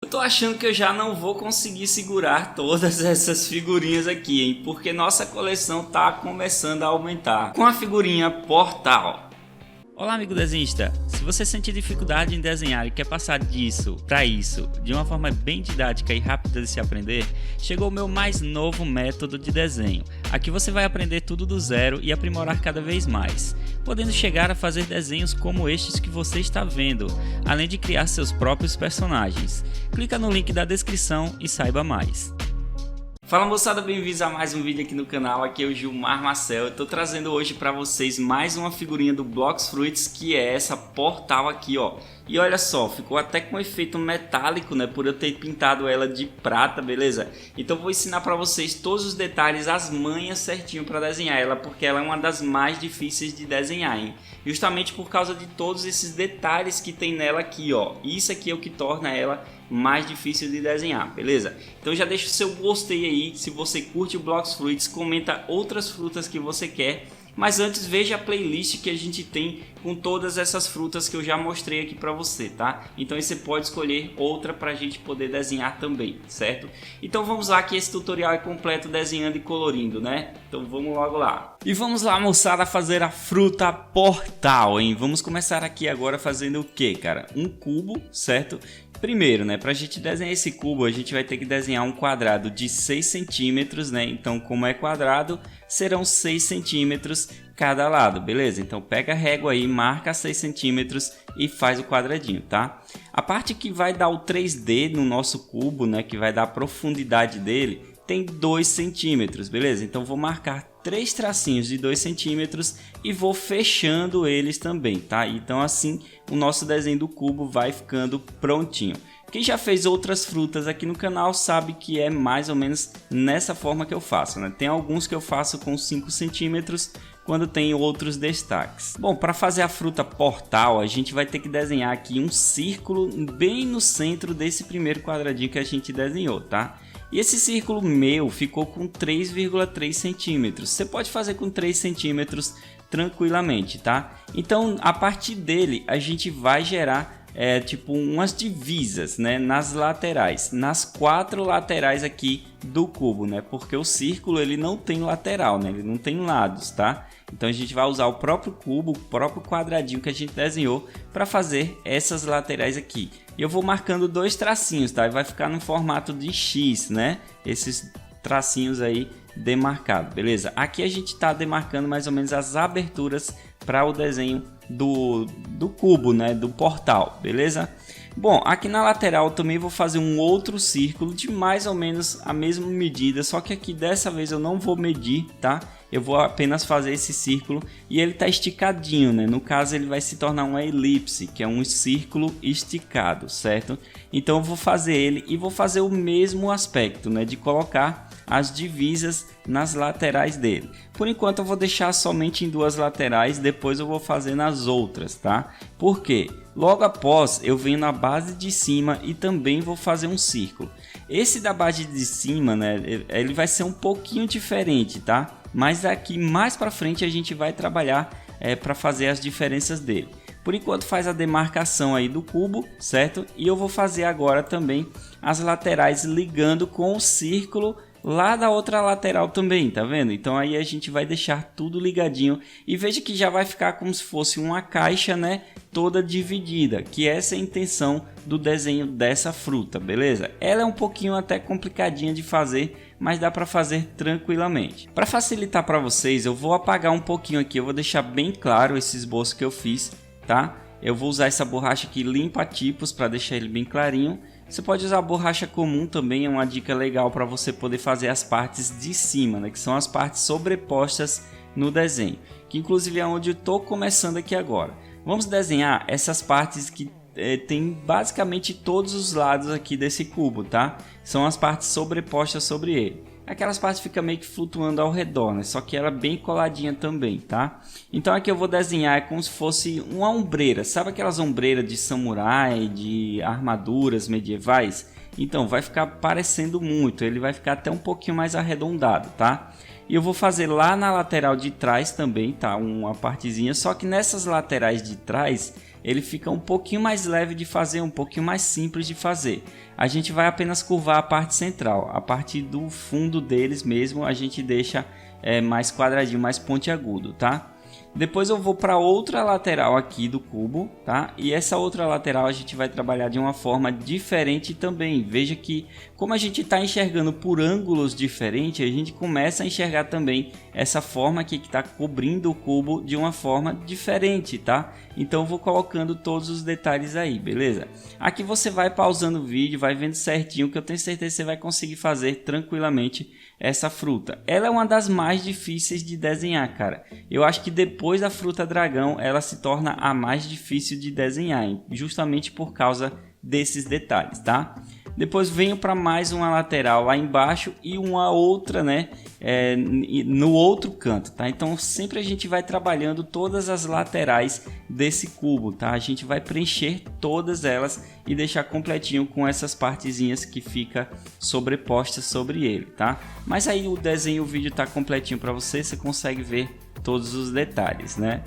tô achando que eu já não vou conseguir segurar todas essas figurinhas aqui, hein? Porque nossa coleção tá começando a aumentar. Com a figurinha Portal. Olá, amigo desenhista! Se você sente dificuldade em desenhar e quer passar disso para isso de uma forma bem didática e rápida de se aprender, chegou o meu mais novo método de desenho. Aqui você vai aprender tudo do zero e aprimorar cada vez mais, podendo chegar a fazer desenhos como estes que você está vendo, além de criar seus próprios personagens. Clica no link da descrição e saiba mais. Fala moçada, bem-vindos a mais um vídeo aqui no canal, aqui é o Gilmar Marcel. Eu tô trazendo hoje para vocês mais uma figurinha do Blox Fruits, que é essa Portal aqui, ó. E olha só, ficou até com um efeito metálico, né, por eu ter pintado ela de prata, beleza? Então vou ensinar para vocês todos os detalhes, as manhas certinho para desenhar ela, porque ela é uma das mais difíceis de desenhar, hein? Justamente por causa de todos esses detalhes que tem nela aqui, ó. Isso aqui é o que torna ela mais difícil de desenhar, beleza? Então já deixa o seu gostei aí, se você curte o Blox Fruits, comenta outras frutas que você quer. Mas antes veja a playlist que a gente tem com todas essas frutas que eu já mostrei aqui para você, tá? Então aí você pode escolher outra para a gente poder desenhar também, certo? Então vamos lá, que esse tutorial é completo desenhando e colorindo, né? Então vamos logo lá. E vamos lá, moçada, fazer a fruta Portal, hein? Vamos começar aqui agora fazendo o que, cara? Um cubo, certo? Primeiro, né, para a gente desenhar esse cubo, a gente vai ter que desenhar um quadrado de 6 centímetros, né? Então, como é quadrado, serão 6 centímetros cada lado, beleza? Então, pega a régua aí, marca 6 centímetros e faz o quadradinho, tá? A parte que vai dar o 3D no nosso cubo, né, que vai dar a profundidade dele, tem 2 centímetros, beleza? Então, vou marcar 3 tracinhos de 2 centímetros e vou fechando eles também, tá? Então assim o nosso desenho do cubo vai ficando prontinho. Quem já fez outras frutas aqui no canal sabe que é mais ou menos nessa forma que eu faço, né? Tem alguns que eu faço com 5 centímetros, quando tem outros destaques. Bom, para fazer a fruta Portal, a gente vai ter que desenhar aqui um círculo bem no centro desse primeiro quadradinho que a gente desenhou, tá? E esse círculo meu ficou com 3,3 centímetros. Você pode fazer com 3 centímetros tranquilamente, tá? Então, a partir dele, a gente vai gerar tipo umas divisas, né, nas laterais, nas 4 laterais aqui do cubo, né? Porque o círculo ele não tem lateral, né? Ele não tem lados, tá? Então a gente vai usar o próprio cubo, o próprio quadradinho que a gente desenhou para fazer essas laterais aqui. E eu vou marcando 2 tracinhos, tá? E vai ficar no formato de X, né? Esses tracinhos aí demarcados, beleza? Aqui a gente está demarcando mais ou menos as aberturas para o desenho do cubo, né? Do portal, beleza? Bom, aqui na lateral eu também vou fazer um outro círculo de mais ou menos a mesma medida, só que aqui dessa vez eu não vou medir, tá? Eu vou apenas fazer esse círculo e ele tá esticadinho, né? No caso ele vai se tornar uma elipse, que é um círculo esticado, certo? Então eu vou fazer ele e vou fazer o mesmo aspecto, né? De colocar as divisas nas laterais dele. Por enquanto eu vou deixar somente em 2 laterais, depois eu vou fazer nas outras, tá? Por quê? Logo após eu venho na base de cima e também vou fazer um círculo. Esse da base de cima, né? Ele vai ser um pouquinho diferente, tá? Mas daqui mais para frente a gente vai trabalhar para fazer as diferenças dele. Por enquanto faz a demarcação aí do cubo, certo? E eu vou fazer agora também as laterais ligando com o círculo lá da outra lateral também, tá vendo? Então aí a gente vai deixar tudo ligadinho e veja que já vai ficar como se fosse uma caixa, né? Toda dividida, que essa é a intenção do desenho dessa fruta, beleza? Ela é um pouquinho até complicadinha de fazer, mas dá para fazer tranquilamente. Para facilitar para vocês, eu vou apagar um pouquinho aqui, eu vou deixar bem claro esse esboço que eu fiz, tá? Eu vou usar essa borracha aqui limpa tipos para deixar ele bem clarinho. Você pode usar borracha comum também, é uma dica legal para você poder fazer as partes de cima, né? Que são as partes sobrepostas no desenho, que inclusive é onde eu estou começando aqui agora. Vamos desenhar essas partes que tem basicamente todos os lados aqui desse cubo, tá? São as partes sobrepostas sobre ele. Aquelas partes ficam meio que flutuando ao redor, né? Só que ela é bem coladinha também, tá? Então aqui eu vou desenhar como se fosse uma ombreira. Sabe aquelas ombreiras de samurai, de armaduras medievais? Então vai ficar parecendo muito, ele vai ficar até um pouquinho mais arredondado, tá? E eu vou fazer lá na lateral de trás também, tá? Uma partezinha, só que nessas laterais de trás ele fica um pouquinho mais leve de fazer, um pouquinho mais simples de fazer. A gente vai apenas curvar a parte central, a parte do fundo deles mesmo a gente deixa mais quadradinho, mais pontiagudo, tá? Depois eu vou para outra lateral aqui do cubo, tá? E essa outra lateral a gente vai trabalhar de uma forma diferente também. Veja que como a gente está enxergando por ângulos diferentes, a gente começa a enxergar também essa forma aqui que está cobrindo o cubo de uma forma diferente, tá? Então eu vou colocando todos os detalhes aí, beleza? Aqui você vai pausando o vídeo, vai vendo certinho, que eu tenho certeza que você vai conseguir fazer tranquilamente essa fruta. Ela é uma das mais difíceis de desenhar, cara. Eu acho que depois da fruta dragão ela se torna a mais difícil de desenhar, justamente por causa desses detalhes, tá? Depois venho para mais uma lateral lá embaixo e uma outra, né, no outro canto, tá? Então sempre a gente vai trabalhando todas as laterais desse cubo, tá? A gente vai preencher todas elas e deixar completinho com essas partezinhas que fica sobrepostas sobre ele, tá? Mas aí o desenho, o vídeo tá completinho para você, você consegue ver todos os detalhes, né?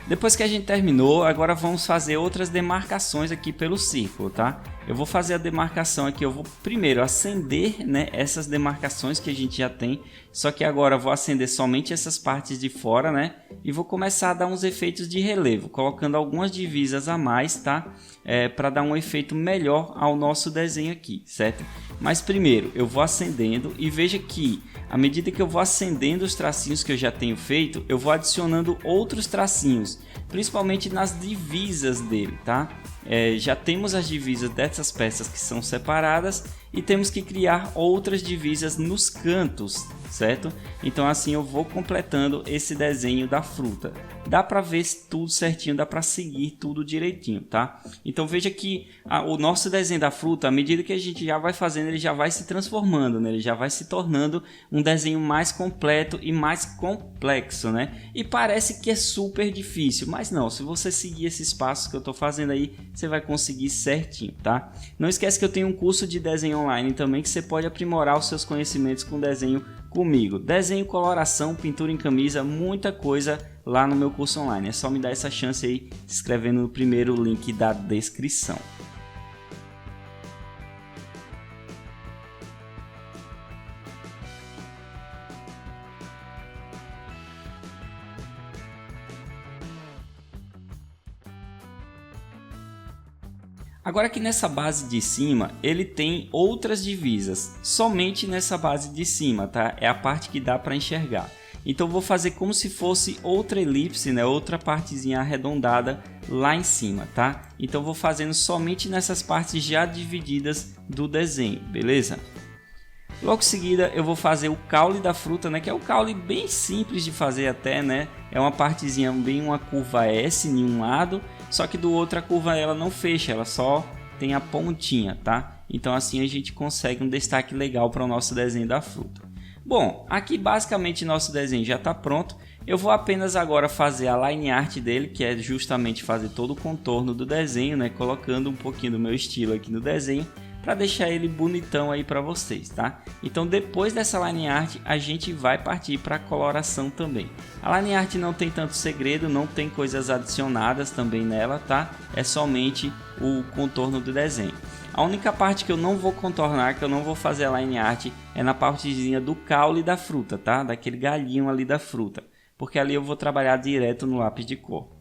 Depois que a gente terminou, agora vamos fazer outras demarcações aqui pelo círculo, tá? Eu vou fazer a demarcação aqui, eu vou primeiro acender, né, essas demarcações que a gente já tem, só que agora eu vou acender somente essas partes de fora, né? E vou começar a dar uns efeitos de relevo, colocando algumas divisas a mais, tá? Para dar um efeito melhor ao nosso desenho aqui, certo? Mas primeiro eu vou acendendo e veja que à medida que eu vou acendendo os tracinhos que eu já tenho feito, eu vou adicionando outros tracinhos, principalmente nas divisas dele, tá? Já temos as divisas dessas peças que são separadas e temos que criar outras divisas nos cantos, certo? Então assim eu vou completando esse desenho da fruta. Dá para ver tudo certinho, dá para seguir tudo direitinho, tá? Então veja que o nosso desenho da fruta, à medida que a gente já vai fazendo, ele já vai se transformando, né? Ele já vai se tornando um desenho mais completo e mais complexo, né? E parece que é super difícil, mas não, se você seguir esses passos que eu estou fazendo aí, você vai conseguir certinho, tá? Não esquece que eu tenho um curso de desenho online também que você pode aprimorar os seus conhecimentos com desenho comigo. Desenho, coloração, pintura em camisa, muita coisa lá no meu curso online. É só me dar essa chance aí se inscrevendo no primeiro link da descrição. Agora aqui nessa base de cima, ele tem outras divisas, somente nessa base de cima, tá? É a parte que dá para enxergar. Então eu vou fazer como se fosse outra elipse, né? Outra partezinha arredondada lá em cima, tá? Então eu vou fazendo somente nessas partes já divididas do desenho, beleza? Logo em seguida eu vou fazer o caule da fruta, né? Que é um caule bem simples de fazer até, né? É uma partezinha bem uma curva S em um lado, só que do outro a curva ela não fecha, ela só tem a pontinha, tá? Então assim a gente consegue um destaque legal para o nosso desenho da fruta. Bom, aqui basicamente nosso desenho já está pronto. Eu vou apenas agora fazer a line art dele, que é justamente fazer todo o contorno do desenho, né? Colocando um pouquinho do meu estilo aqui no desenho, para deixar ele bonitão aí para vocês, tá? Então depois dessa line art a gente vai partir para a coloração também. A line art não tem tanto segredo, não tem coisas adicionadas também nela, tá? É somente o contorno do desenho. A única parte que eu não vou contornar, que eu não vou fazer a line art, é na partezinha do caule da fruta, tá? Daquele galhinho ali da fruta, porque ali eu vou trabalhar direto no lápis de cor.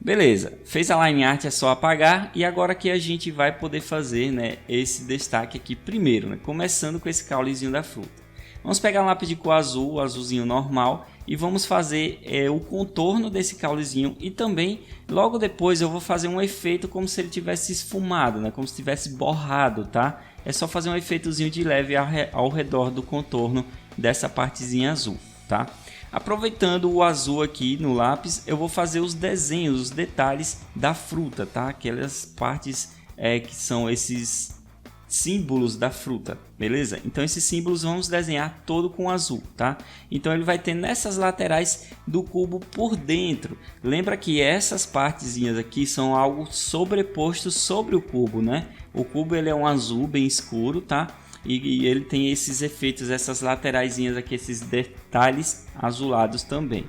Beleza, fez a line art, é só apagar e agora que a gente vai poder fazer, né, esse destaque aqui primeiro, né, começando com esse caulezinho da fruta. Vamos pegar um lápis de cor azul, azulzinho normal, e vamos fazer o contorno desse caulezinho e também logo depois eu vou fazer um efeito como se ele tivesse esfumado, né, como se tivesse borrado, tá? É só fazer um efeitozinho de leve ao redor do contorno dessa partezinha azul, tá? Aproveitando o azul aqui no lápis, eu vou fazer os desenhos, os detalhes da fruta, tá? Aquelas partes que são esses símbolos da fruta, beleza? Então esses símbolos vamos desenhar todo com azul, tá? Então ele vai ter nessas laterais do cubo por dentro. Lembra que essas partezinhas aqui são algo sobreposto sobre o cubo, né? O cubo ele é um azul bem escuro, tá? E ele tem esses efeitos, essas lateraisinhas aqui, esses detalhes azulados também.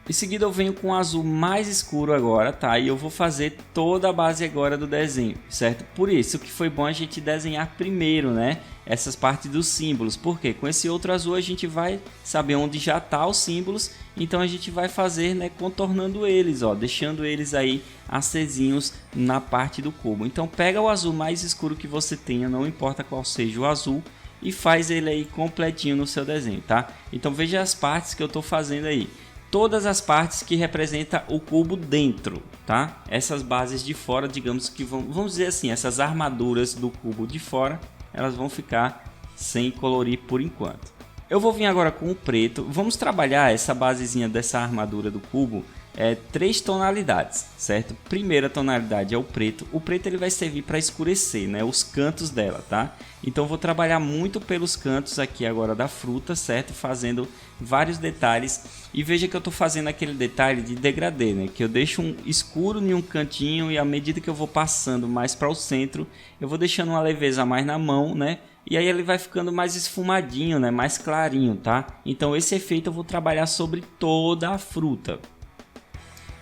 Em seguida eu venho com um azul mais escuro agora, tá? E eu vou fazer toda a base agora do desenho, certo? Por isso que foi bom a gente desenhar primeiro, né? Essas partes dos símbolos, porque com esse outro azul a gente vai saber onde já tá os símbolos, então a gente vai fazer, né, contornando eles, ó, deixando eles aí acesinhos na parte do cubo. Então pega o azul mais escuro que você tenha, não importa qual seja o azul, e faz ele aí completinho no seu desenho, tá? Então veja as partes que eu tô fazendo aí. Todas as partes que representam o cubo dentro, tá? Essas bases de fora, digamos que vamos dizer assim, essas armaduras do cubo de fora, elas vão ficar sem colorir por enquanto. Eu vou vir agora com o preto, vamos trabalhar essa basezinha dessa armadura do cubo, 3 tonalidades, certo? Primeira tonalidade é o preto ele vai servir para escurecer, né, os cantos dela, tá? Então vou trabalhar muito pelos cantos aqui agora da fruta, certo? Fazendo vários detalhes, e veja que eu estou fazendo aquele detalhe de degradê, né? Que eu deixo um escuro em um cantinho e à medida que eu vou passando mais para o centro, eu vou deixando uma leveza mais na mão, né? E aí ele vai ficando mais esfumadinho, né? Mais clarinho, tá? Então esse efeito eu vou trabalhar sobre toda a fruta.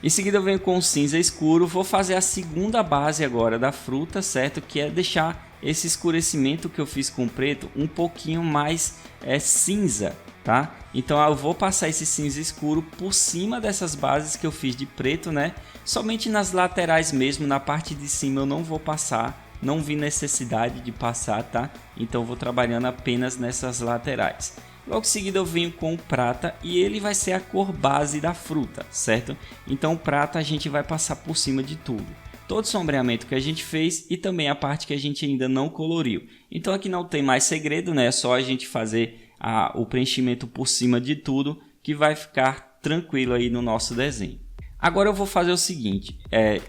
Em seguida eu venho com o cinza escuro, vou fazer a segunda base agora da fruta, certo? Que é deixar esse escurecimento que eu fiz com o preto um pouquinho mais cinza, tá? Então eu vou passar esse cinza escuro por cima dessas bases que eu fiz de preto, né? Somente nas laterais mesmo, na parte de cima eu não vou passar, não vi necessidade de passar, tá? Então eu vou trabalhando apenas nessas laterais. Logo em seguida eu venho com o prata e ele vai ser a cor base da fruta, certo? Então o prata a gente vai passar por cima de tudo. Todo o sombreamento que a gente fez e também a parte que a gente ainda não coloriu. Então aqui não tem mais segredo, né? É só a gente fazer o preenchimento por cima de tudo que vai ficar tranquilo aí no nosso desenho. Agora eu vou fazer o seguinte,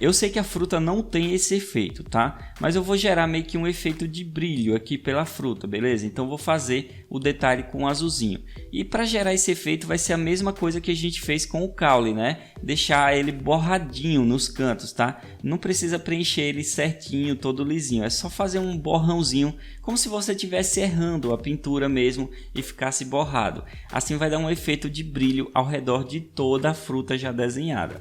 eu sei que a fruta não tem esse efeito, tá? Mas eu vou gerar meio que um efeito de brilho aqui pela fruta, beleza? Então eu vou fazer o detalhe com azulzinho. E para gerar esse efeito vai ser a mesma coisa que a gente fez com o caule, né? Deixar ele borradinho nos cantos, tá? Não precisa preencher ele certinho, todo lisinho. É só fazer um borrãozinho, como se você estivesse errando a pintura mesmo e ficasse borrado. Assim vai dar um efeito de brilho ao redor de toda a fruta já desenhada.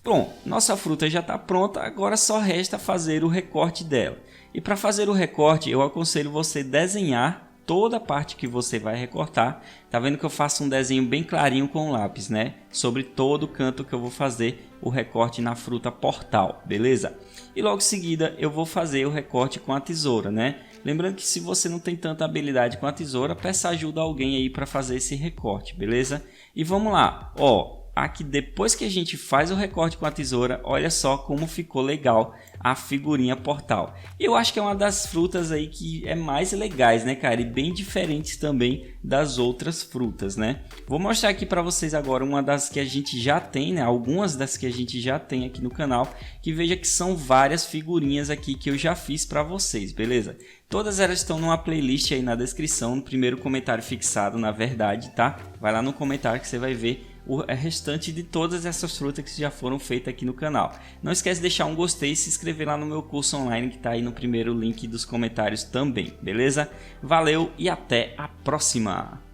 Bom, nossa fruta já está pronta, agora só resta fazer o recorte dela. E para fazer o recorte, eu aconselho você desenhar toda a parte que você vai recortar. Tá vendo que eu faço um desenho bem clarinho com o lápis, né? Sobre todo o canto que eu vou fazer o recorte na fruta portal, beleza? E logo em seguida eu vou fazer o recorte com a tesoura, né? Lembrando que se você não tem tanta habilidade com a tesoura, peça ajuda a alguém aí para fazer esse recorte, beleza? E vamos lá, ó. Aqui depois que a gente faz o recorte com a tesoura, olha só como ficou legal a figurinha portal. Eu acho que é uma das frutas aí que é mais legais, né, cara? E bem diferentes também das outras frutas, né? Vou mostrar aqui para vocês agora uma das que a gente já tem, né? Algumas das que a gente já tem aqui no canal, que veja que são várias figurinhas aqui que eu já fiz para vocês, beleza? Todas elas estão numa playlist aí na descrição, no primeiro comentário fixado, na verdade, tá? Vai lá no comentário que você vai ver o restante de todas essas frutas que já foram feitas aqui no canal. Não esquece de deixar um gostei e se inscrever lá no meu curso online que está aí no primeiro link dos comentários também, beleza? Valeu e até a próxima!